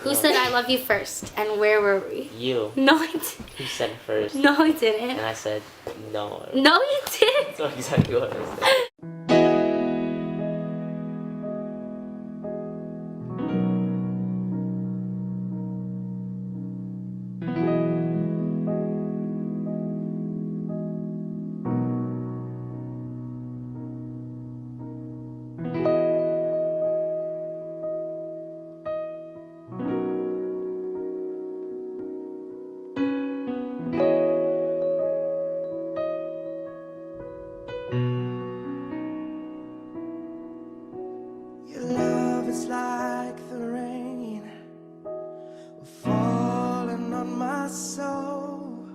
Who said I love you first? And where were we? You. No, I didn't. You said first. No, I didn't. And I said no. No, you didn't. That's exactly what I said. Your love is like the rain falling on my soul.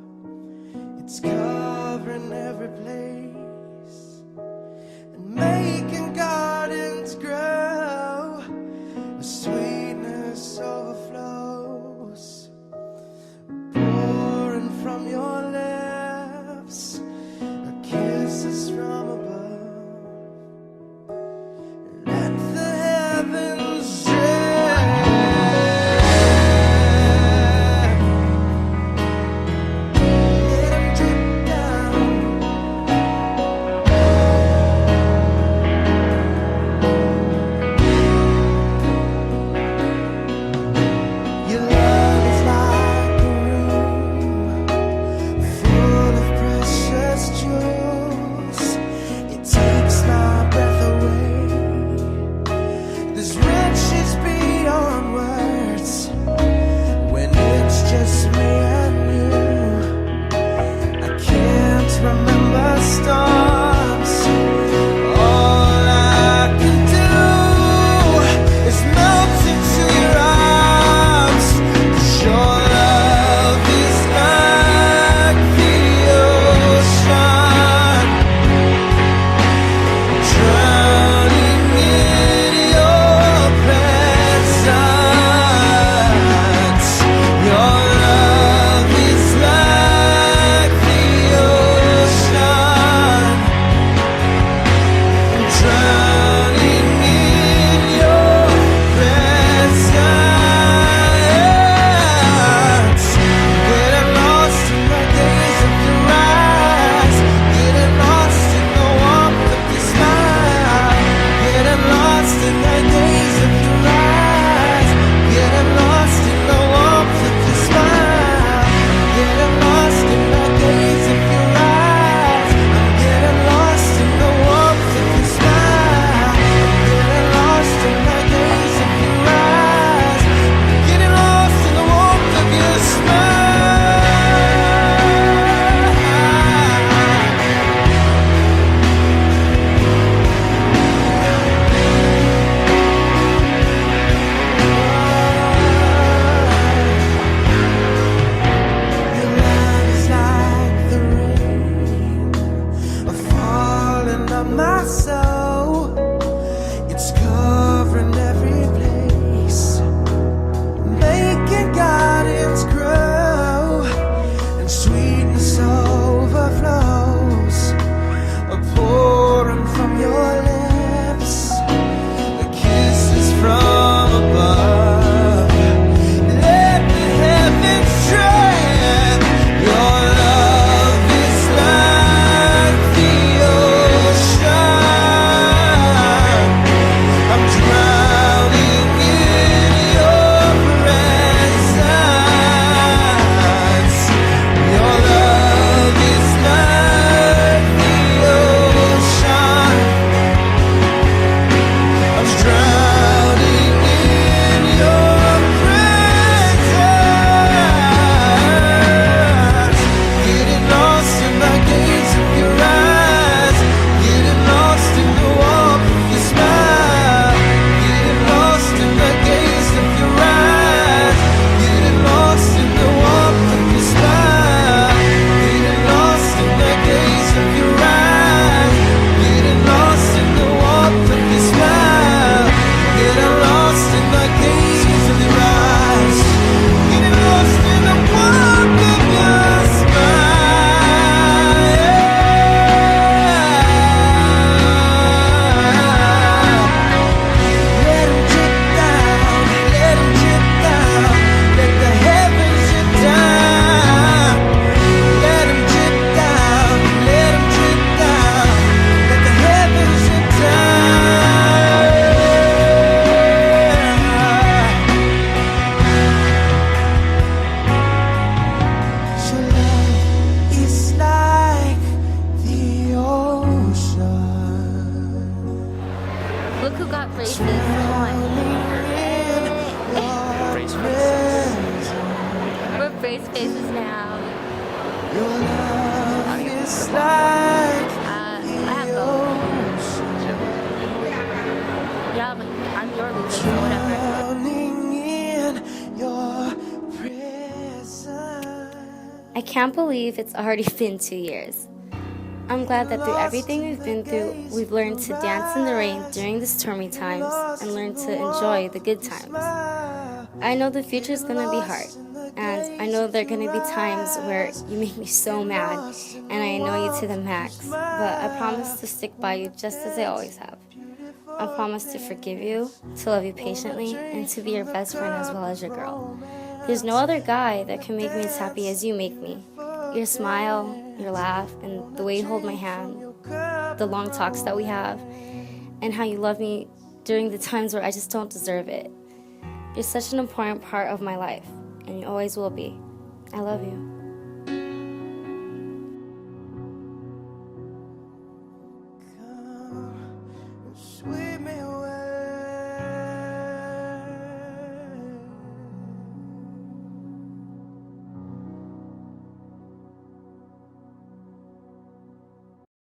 It's covering every place and making gardens grow. The sweetness overflows, pouring from your lips, a kisses from above. Let the heavens shine. Let 'em drip down. I can't believe it's already been 2 years. I'm glad that through everything we've been through, we've learned to dance in the rain during the stormy times and learn to enjoy the good times. I know the future's gonna be hard, and I know there are gonna be times where you make me so mad and I annoy you to the max, but I promise to stick by you just as I always have. I promise to forgive you, to love you patiently, and to be your best friend as well as your girl. There's no other guy that can make me as happy as you make me. Your smile, your laugh, and the way you hold my hand, the long talks that we have, and how you love me during the times where I just don't deserve it. You're such an important part of my life, and you always will be. I love you.